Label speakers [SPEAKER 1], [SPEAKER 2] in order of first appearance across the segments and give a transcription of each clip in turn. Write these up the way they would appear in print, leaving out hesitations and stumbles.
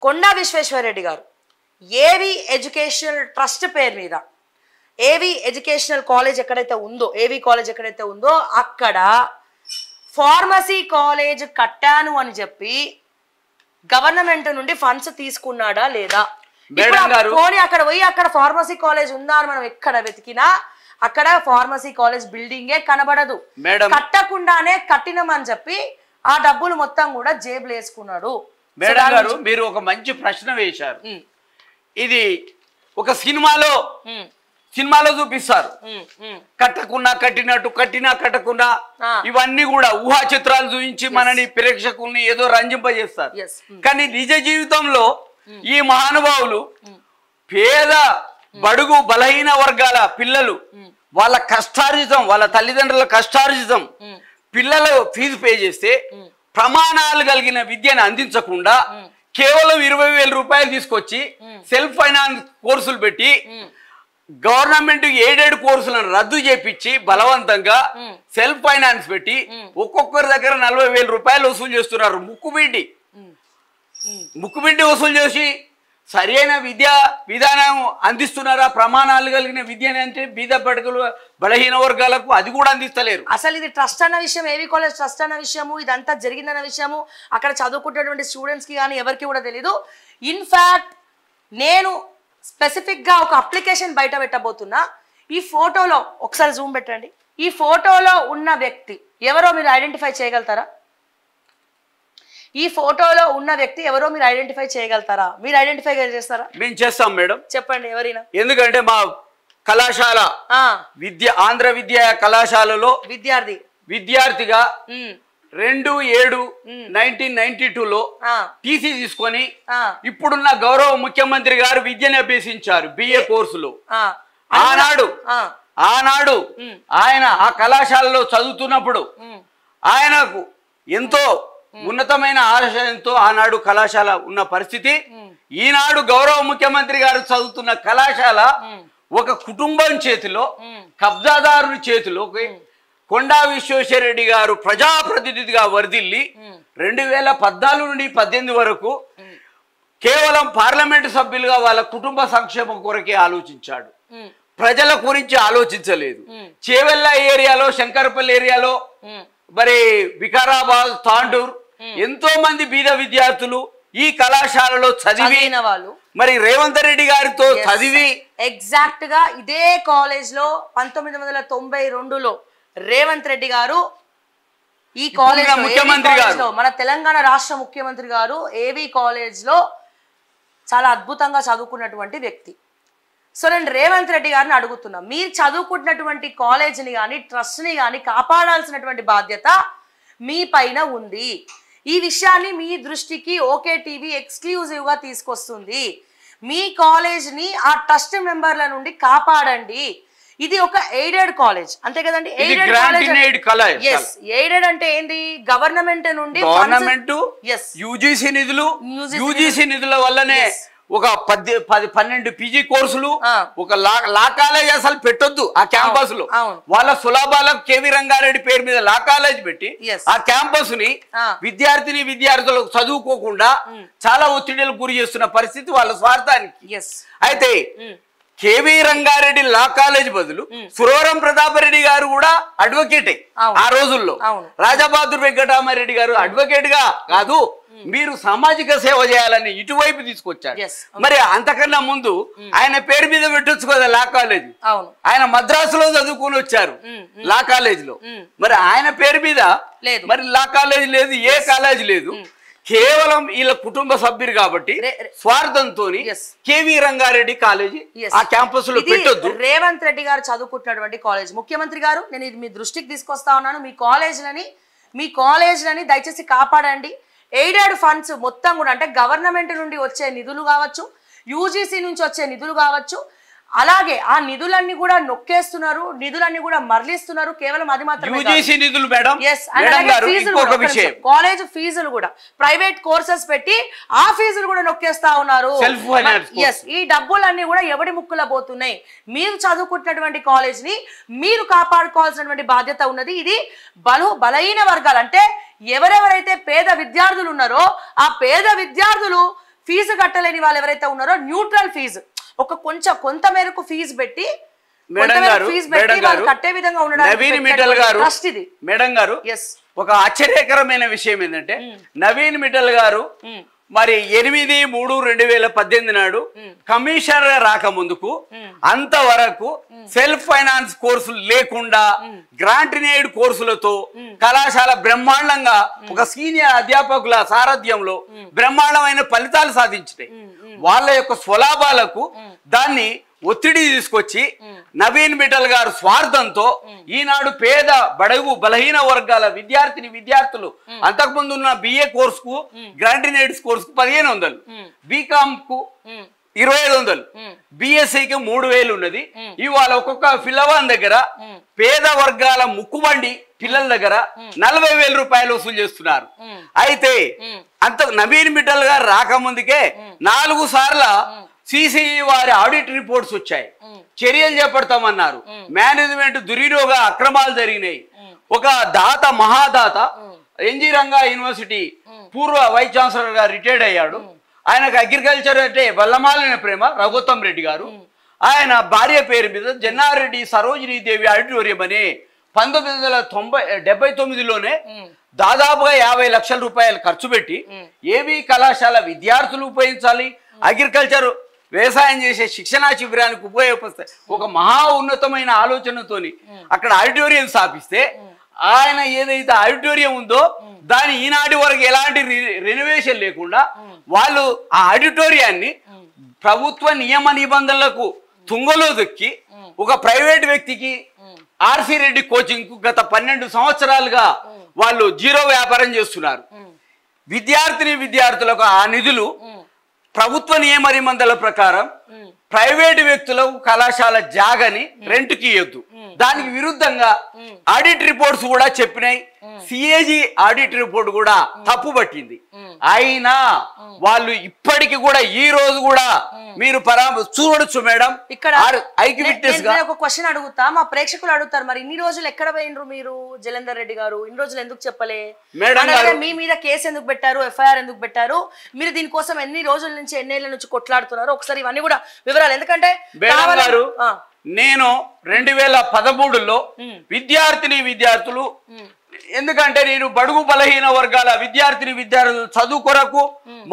[SPEAKER 1] కొండా విశ్వేశ్వరరెడ్డి గారు ఏవి educational trust పేరు మీద ఏవి ఎడ్యుకేషనల్ కాలేజ్ ఎక్కడైతే ఉందో ఏవి కాలేజ్ ఎక్కడైతే ఉందో అక్కడ ఫార్మసీ కాలేజ్ కట్టాను అని చెప్పి గవర్నమెంట్ నుండి ఫండ్స్ తీసుకున్నాడా లేదా? పోనీ అక్కడ పోయి అక్కడ ఫార్మసీ కాలేజ్ ఉందా అని మనం ఎక్కడ వెతికినా అక్కడ ఫార్మసీ కాలేజ్ బిల్డింగే కనబడదు. కట్టకుండానే కట్టినమని చెప్పి ఆ డబ్బులు మొత్తం కూడా జేబులు వేసుకున్నాడు.
[SPEAKER 2] మేడం గారు మీరు ఒక మంచి ప్రశ్న వేశారు. ఇది ఒక సినిమాలో చూపిస్తారు. కట్టకున్నా కట్టినట్టు, కట్టినా కట్టకున్నా, ఇవన్నీ కూడా ఊహా చిత్రాలు చూపించి మనని ప్రేక్షకుల్ని ఏదో రంజింపజేస్తారు. కానీ నిజ జీవితంలో ఈ మహానుభావులు పేద బడుగు బలహీన వర్గాల పిల్లలు వాళ్ళ కష్టార్జితం, వాళ్ళ తల్లిదండ్రుల కష్టార్జితం పిల్లలు ఫీజు పే చేస్తే ప్రమాణాలు కలిగిన విద్యను అందించకుండా కేవలం 20,000 రూపాయలు తీసుకొచ్చి సెల్ఫ్ ఫైనాన్స్ కోర్సులు పెట్టి గవర్నమెంట్ ఎయిడెడ్ కోర్సులను రద్దు చేపించి బలవంతంగా సెల్ఫ్ ఫైనాన్స్ పెట్టి ఒక్కొక్కరి దగ్గర 40,000 రూపాయలు వసూలు చేస్తున్నారు. ముక్కుబిడ్డి వసూలు చేసి సరైన విద్యా విధానం అందిస్తున్నారా? ప్రమాణాలు కలిగిన విద్యని అంటే బీద బడుగులు బలహీన వర్గాలకు అది కూడా అందిస్తలేరు.
[SPEAKER 1] అసలు ఇది ట్రస్ట్ అన్న విషయం, ఏవి కాలేజ్ ట్రస్ట్ అన్న విషయము, ఇదంతా జరిగిందన్న విషయము అక్కడ చదువుకుంటున్నటువంటి స్టూడెంట్స్ కి కానీ ఎవరికి కూడా తెలీదు. ఇన్ఫాక్ట్ నేను స్పెసిఫిక్ గా ఒక అప్లికేషన్ బయట పెట్టబోతున్నా. ఈ ఫోటోలో ఒకసారి జూమ్ పెట్టండి. ఈ ఫోటోలో ఉన్న వ్యక్తి ఎవరో మీరు ఐడెంటిఫై చేయగలుగుతారా? ఈ ఫోటోలో ఉన్న వ్యక్తి ఎవరో మీరు ఐడెంటిఫై చేయగలుగుతారా? మీరు ఐడెంటిఫై చేస్తారా?
[SPEAKER 2] మేము చేస్తాం మేడం.
[SPEAKER 1] చెప్పండి ఎవరైనా.
[SPEAKER 2] ఎందుకంటే మా కళాశాల ఆంధ్ర విద్యా కళాశాలలో విద్యార్థిగా 2/7/1992లో టీసీ తీసుకొని ఇప్పుడున్న గౌరవ ముఖ్యమంత్రి గారు విద్యను అభ్యసించారు BA కోర్సులో. ఆనాడు ఆయన ఆ కళాశాలలో చదువుతున్నప్పుడు ఆయనకు ఎంతో ఉన్నతమైన ఆశయంతో ఆనాడు కళాశాల ఉన్న పరిస్థితి. ఈనాడు గౌరవ ముఖ్యమంత్రి గారు చదువుతున్న కళాశాల ఒక కుటుంబం చేతిలో, కబ్జాదారుని చేతిలో కొండా విశ్వేశ్వరరెడ్డి గారు ప్రజాప్రతినిధిగా వరదిల్లి 2014 నుండి 18 వరకు కేవలం పార్లమెంటు సభ్యులుగా వాళ్ళ కుటుంబ సంక్షేమం కొరకే ఆలోచించాడు. ప్రజల గురించి ఆలోచించలేదు. చేవెళ్ళ ఏరియాలో, శంకరపల్లి ఏరియాలో, మరి వికారాబాద్, తాండూర్ ఎంతో మంది బీద విద్యార్థులు ఈ కళాశాలలో చదివిన వాళ్ళు మరి రేవంత్ రెడ్డి గారితో చదివి
[SPEAKER 1] ఎగ్జాక్ట్ గా ఇదే కాలేజ్ లో 1992లో రేవంత్ రెడ్డి గారు ఈ కాలేజ్ ముఖ్యమంత్రి గారు, మన తెలంగాణ రాష్ట్ర ముఖ్యమంత్రి గారు ఏవి కాలేజ్ లో చాలా అద్భుతంగా చదువుకున్నటువంటి వ్యక్తి. సో నేను రేవంత్ రెడ్డి గారిని అడుగుతున్నా, మీరు చదువుకుంటున్నటువంటి కాలేజీని కానీ ట్రస్ట్ని కానీ కాపాడాల్సినటువంటి బాధ్యత మీ పైన ఉంది. ఈ విషయాన్ని మీ దృష్టికి ఓకే టీవీ ఎక్స్క్లూజివ్గా తీసుకొస్తుంది. మీ కాలేజ్ని ఆ ట్రస్ట్ మెంబర్ల నుండి కాపాడండి. ఇది ఒక ఎయిడెడ్ కాలేజ్ అంతే కదండి. ఎయిడెడ్ అంటే ఏంది? గవర్నమెంట్ నుండి
[SPEAKER 2] యూజీసీ నిధుల వల్లనే ఒక 10-12 PG కోర్సులు, ఒక లా కాలేజ్ అసలు పెట్టొద్దు ఆ క్యాంపస్ లో. వాళ్ళ సులభాలకు కేవీ రంగారెడ్డి పేరు మీద లా కాలేజ్ పెట్టి ఆ క్యాంపస్ ని విద్యార్థులకు చదువుకోకుండా చాలా ఒత్తిడిలకు గురి చేస్తున్న పరిస్థితి వాళ్ళ స్వార్థానికి. అయితే కేవీ రంగారెడ్డి లా కాలేజ్ బదులు సురవరం ప్రతాపరెడ్డి గారు కూడా అడ్వకేటే ఆ రోజుల్లో. రాజాబహదూర్ వెంకటరామారెడ్డి గారు అడ్వకేట్ గా కాదు, మీరు సామాజిక సేవ చేయాలని ఇటువైపు తీసుకొచ్చారు. మరి అంతకన్నా ముందు ఆయన పేరు మీద పెట్టొచ్చు కదా లా కాలేజ్. ఆయన మద్రాసులో చదువుకుని వచ్చారు లా కాలేజ్ లో. మరి ఆయన పేరు మీద మరి లా కాలేజ్ లేదు, ఏ కాలేజ్ లేదు. కేవలం వీళ్ళ కుటుంబ సభ్యులు కాబట్టి స్వార్థంతో కేవీ రంగారెడ్డి కాలేజీ ఆ క్యాంపస్ లో పెట్టొద్దు.
[SPEAKER 1] రేవంత్ రెడ్డి గారు చదువుకుంటున్నటువంటి కాలేజ్. ముఖ్యమంత్రి గారు నేను ఇది మీ దృష్టికి తీసుకొస్తా ఉన్నాను. మీ కాలేజ్లని దయచేసి కాపాడండి. ఎయిడెడ్ ఫండ్స్ మొత్తం కూడా అంటే గవర్నమెంట్ నుండి వచ్చే నిధులు కావచ్చు, యూజీసీ నుంచి వచ్చే నిధులు కావచ్చు, అలాగే ఆ నిధులన్నీ కూడా నొక్కేస్తున్నారు, నిధులన్నీ కూడా మరలిస్తున్నారు. కేవలం అది మాత్రమే కాలేజ్ ఫీజులు కూడా ప్రైవేట్ కోర్సెస్ పెట్టి ఆ ఫీజులు కూడా నొక్కేస్తా ఉన్నారు. ఈ డబ్బులన్నీ కూడా ఎవడి ముక్కుల పోతున్నాయి. మీరు చదువుకుంటున్నటువంటి కాలేజ్ ని మీరు కాపాడుకోవాల్సినటువంటి బాధ్యత ఉన్నది. ఇది బలహీన వర్గాలు అంటే ఎవరెవరైతే పేద విద్యార్థులు ఉన్నారో ఆ పేద విద్యార్థులు ఫీజు కట్టలేని వాళ్ళు ఎవరైతే ఉన్నారో న్యూట్రల్ ఫీజు కొంత మేరకు ఫీజు పెట్టి కట్టే విధంగా
[SPEAKER 2] మేడం గారు ఒక ఆశ్చర్యకరమైన విషయం ఏంటంటే నవీన్ మిట్టల్ గారు మరి 8/3/2018 నాడు కమిషనర్ రాకముందుకు అంతవరకు సెల్ఫ్ ఫైనాన్స్ కోర్సులు లేకుండా గ్రాంటినేడ్ కోర్సులతో కళాశాల బ్రహ్మాండంగా ఒక సీనియర్ అధ్యాపకుల సారథ్యంలో బ్రహ్మాండమైన ఫలితాలు సాధించినాయి. వాళ్ళ యొక్క స్వలాభాలకు దాన్ని ఒత్తిడి తీసుకొచ్చి నవీన్ మిట్టల్ గారు స్వార్థంతో ఈనాడు పేద బడుగు బలహీన వర్గాల విద్యార్థులు అంతకుముందు ఉన్న బిఏ కోర్సుకు గ్రాంటినేట్స్ కోర్సుకు 1500, బీకామ్ కు 2500, బిఎస్సికి 3000 ఉన్నది. ఇవాళ ఒక్కొక్క పిల్లవాని దగ్గర పేద వర్గాల ముక్కుబండి పిల్లల దగ్గర 40,000 రూపాయలు వసూలు చేస్తున్నారు. అయితే అంత నవీన్ మిట్టల్ గారు రాకముందుకే 4 సార్లు సిసిఈ వారి ఆడిట్ రిపోర్ట్స్ వచ్చాయి. చర్యలు చేపడతామన్నారు. మేనేజ్మెంట్ దుర్వినియోగ అక్రమాలు జరిగినాయి. ఒక దాత మహాదాత ఎన్జి రంగా యూనివర్సిటీ పూర్వ వైస్ ఛాన్సలర్ గా రిటైర్డ్ అయ్యాడు. ఆయనకు అగ్రికల్చర్ అంటే వల్లమాలిన ప్రేమ రఘుత్తం రెడ్డి గారు. ఆయన భార్య పేరు మీద జన్నారెడ్డి సరోజినీ దేవి ఆడిటోరియం అని 1979లోనే దాదాపుగా 50 లక్షల రూపాయలు ఖర్చు పెట్టి ఏవి కళాశాల విద్యార్థులు ఉపయోగించాలి, అగ్రికల్చర్ వ్యవసాయం చేసే శిక్షణా శిబిరానికి ఉపయోగపడతాయి ఒక మహా ఉన్నతమైన ఆలోచనతోని అక్కడ ఆడిటోరియం స్థాపిస్తే ఆయన ఏదైతే ఆడిటోరియం ఉందో దాని ఈనాటి వరకు ఎలాంటి రెనోవేషన్ లేకుండా వాళ్ళు ఆ ఆడిటోరియాన్ని ప్రభుత్వ నియమ నిబంధనలకు తుంగలో దొక్కి ఒక ప్రైవేట్ వ్యక్తికి ఆర్సి రెడ్డి కోచింగ్ కు గత 12 సంవత్సరాలుగా వాళ్ళు జీరో వ్యాపారం చేస్తున్నారు. విద్యార్థులకు ఆ నిధులు ప్రభుత్వ నియమ నిబంధనల ప్రకారం ప్రైవేటు వ్యక్తులకు కళాశాల జాగని రెంట్కి ఇవ్వద్దు. దానికి విరుద్ధంగా ఆడిట్ రిపోర్ట్స్ కూడా చెప్పినాయి. సిఏజీ ఆడిట్ రిపోర్ట్ కూడా తప్పు పట్టింది. అయినా వాళ్ళు ఇప్పటికి కూడా ఈ రోజు కూడా మీరు చూడొచ్చు మేడం.
[SPEAKER 1] ఇక్కడ ఒక క్వశ్చన్ అడుగుతా, మా ప్రేక్షకులు అడుగుతారు, మరి ఇన్ని రోజులు ఎక్కడ పోయినరు మీరు జలంధర్ రెడ్డి గారు? ఇన్ని రోజులు ఎందుకు చెప్పలే? మీ మీద కేసు ఎందుకు పెట్టారు, ఎఫ్ఐఆర్ ఎందుకు పెట్టారు? మీరు దీనికోసం ఎన్ని రోజుల నుంచి ఎన్నేళ్ల నుంచి కొట్లాడుతున్నారు? ఒకసారి ఇవన్నీ కూడా వివరాలు. ఎందుకంటే
[SPEAKER 2] నేను 2013లో విద్యార్థులు ఎందుకంటే నేను బడుగు బలహీన వర్గాల విద్యార్థులు చదువు కొరకు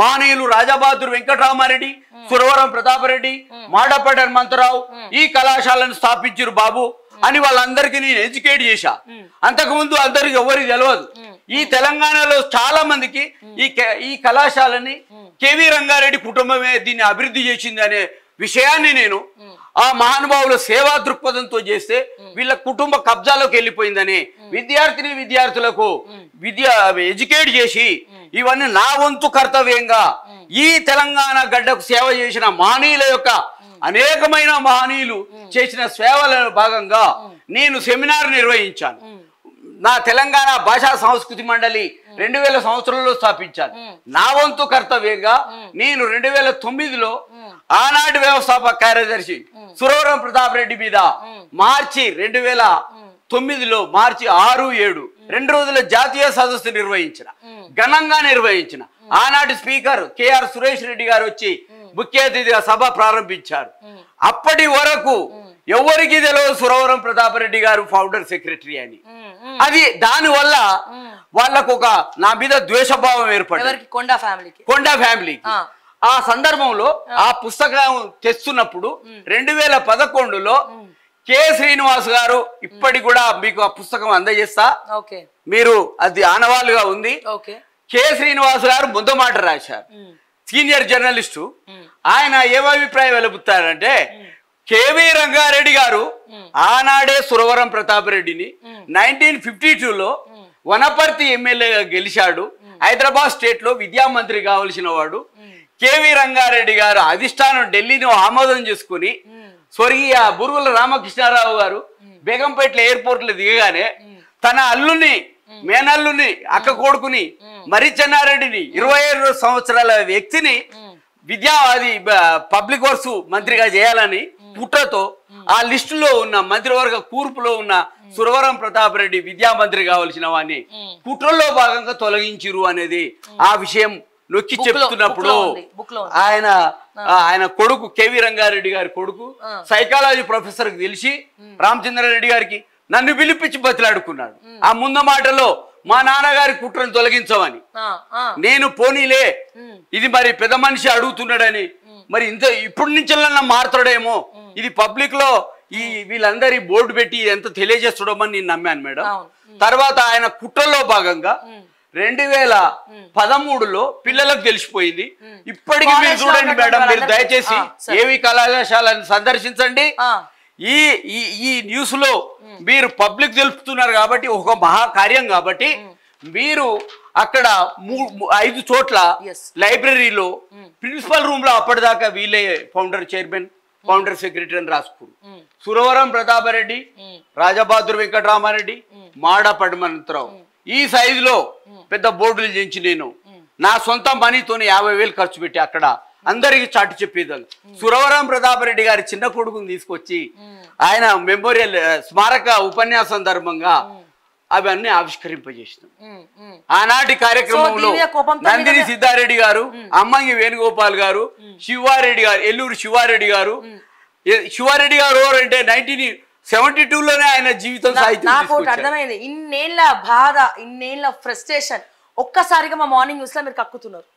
[SPEAKER 2] మానీయులు రాజాబహదూర్ వెంకటరామారెడ్డి, సురవరం ప్రతాపరెడ్డి, మాడపేట హనుమంతరావు ఈ కళాశాలను స్థాపించారు బాబు అని వాళ్ళందరికీ నేను ఎడ్యుకేట్ చేశా. అంతకుముందు అందరికి ఎవరికి తెలియదు. ఈ తెలంగాణలో చాలా మందికి ఈ కళాశాలని కేవీ రంగారెడ్డి కుటుంబమే దీన్ని అభివృద్ధి చేసింది అనే విషయాన్ని నేను ఆ మహానుభావుల సేవా దృక్పథంతో చేస్తే వీళ్ళ కుటుంబ కబ్జాలోకి వెళ్ళిపోయిందని విద్యార్థులకు ఎడ్యుకేట్ చేసి ఇవన్నీ నా వంతు కర్తవ్యంగా ఈ తెలంగాణ గడ్డకు సేవ చేసిన మహనీయుల యొక్క అనేకమైన మహనీయులు చేసిన సేవల భాగంగా నేను సెమినార్ నిర్వహించాను. నా తెలంగాణ భాషా సంస్కృతి మండలి 2000 సంవత్సరంలో స్థాపించాను. నా వంతు కర్తవ్యంగా నేను 2009లో ఆనాటి వ్యవస్థాపక కార్యదర్శి సురవరం ప్రతాప్ రెడ్డి మీద మార్చి 2009లో మార్చి 6, 7 2 రోజుల జాతీయ సదస్సు ఘనంగా నిర్వహించిన ఆనాటి స్పీకర్ కేఆర్ సురేష్ రెడ్డి గారు వచ్చి ముఖ్య అతిథిగా సభ ప్రారంభించారు. అప్పటి వరకు ఎవరికి తెలియదు సురవరం ప్రతాప్ రెడ్డి గారు ఫౌండర్ సెక్రటరీ అని. అది దాని వల్ల వాళ్ళకు ఒక నా మీద ద్వేషభావం ఏర్పడింది కొండా ఫ్యామిలీకి. ఆ సందర్భంలో ఆ పుస్తకం తెస్తున్నప్పుడు 2011లో కె శ్రీనివాస్ గారు ఇప్పటికి కూడా మీకు ఆ పుస్తకం అందజేస్తా, మీరు అది ఆనవాళ్ళుగా ఉంది. కె శ్రీనివాస్ గారు ముందు మాట రాశారు, సీనియర్ జర్నలిస్టు. ఆయన ఏమభిప్రాయం వెలుపుతారంటే కేవీ రంగారెడ్డి గారు ఆనాడే సురవరం ప్రతాప్ రెడ్డిని 1952లో వనపర్తి ఎమ్మెల్యేగా గెలిచాడు. హైదరాబాద్ స్టేట్ లో విద్యామంత్రి కావలసిన వాడు. కేవీ రంగారెడ్డి గారు అధిష్టానం ఢిల్లీని ఆమోదం చేసుకుని స్వర్గీయ బురుగుల రామకృష్ణారావు గారు బేగంపేట ఎయిర్పోర్ట్ లో దిగగానే తన అల్లుని మేనల్లుని అక్క కొడుకుని మరి చెన్నారెడ్డిని 27 సంవత్సరాల వ్యక్తిని పబ్లిక్ వర్క్స్ మంత్రిగా చేయాలని పుట్రతో ఆ లిస్టులో ఉన్న మంత్రివర్గ కూర్పులో ఉన్న సురవరం ప్రతాప్ రెడ్డి విద్యామంత్రి కావలసిన వాడిని కుట్రలో భాగంగా తొలగించిరు అనేది ఆ విషయం నొక్కి చెప్తున్నప్పుడు ఆయన కొడుకు కేవి రంగారెడ్డి గారి కొడుకు సైకాలజీ ప్రొఫెసర్ కి తెలిసి రామచంద్రారెడ్డి గారికి నన్ను పిలిపించి బతిలాడుకున్నాడు. ఆ ముందు మాటలో మా నాన్నగారి కుట్రను తొలగించమని. నేను పోనీలే ఇది మరి పెద్ద మనిషి అడుగుతున్నాడని, మరి ఇంత ఇప్పుడు నుంచి మారుతాడేమో, ఇది పబ్లిక్ లో ఈ వీళ్ళందరి బోర్డు పెట్టి ఎంత తెలియజేస్తాడోమని నేను నమ్మాను మేడం. తర్వాత ఆయన కుట్రలో భాగంగా 2013లో పిల్లలకు తెలిసిపోయింది. ఇప్పటికీ మీరు చూడండి మేడం, మీరు దయచేసి ఏవి కళాశాలను సందర్శించండి. ఈ న్యూస్ లో మీరు పబ్లిక్ తెలుపుతున్నారు కాబట్టి ఒక మహాకార్యం కాబట్టి మీరు అక్కడ 5 చోట్ల లైబ్రరీలో ప్రిన్సిపల్ రూమ్ లో అప్పటిదాకా వీళ్ళే ఫౌండర్ చైర్మన్ ఫౌండర్ సెక్రటరీ అని రాసుకురు. సురవరం ప్రతాపరెడ్డి, రాజబహదూర్ వెంకటరామారెడ్డి, మాడ పడమంతరావు ఈ సైజులో పెద్ద బోర్డులు చేయించి నేను నా సొంత మనీతోని 50,000 ఖర్చు పెట్టి అక్కడ అందరికి చాటు చెప్పేదాన్ని. సురవరం ప్రతాపరెడ్డి గారి చిన్న కొడుకుని తీసుకొచ్చి ఆయన మెమోరియల్ స్మారక ఉపన్యాసం ధర్మంగా అవన్నీ ఆవిష్కరింపజేసినాం. ఆనాటి కార్యక్రమంలో నందిని సిద్ధారెడ్డి గారు, అమ్మంగి వేణుగోపాల్ గారు, శివారెడ్డి గారు, ఎల్లూరు శివారెడ్డి గారు. శివారెడ్డి గారు ఎవరంటే 1972లోనే ఆయన జీవితం
[SPEAKER 1] నాకు అర్థమైంది. ఇన్నేళ్ల బాధ, ఇన్నేళ్ల ఫ్రస్ట్రేషన్ ఒక్కసారిగా మా మార్నింగ్ న్యూస్ లో మీరు కక్కుతున్నారు.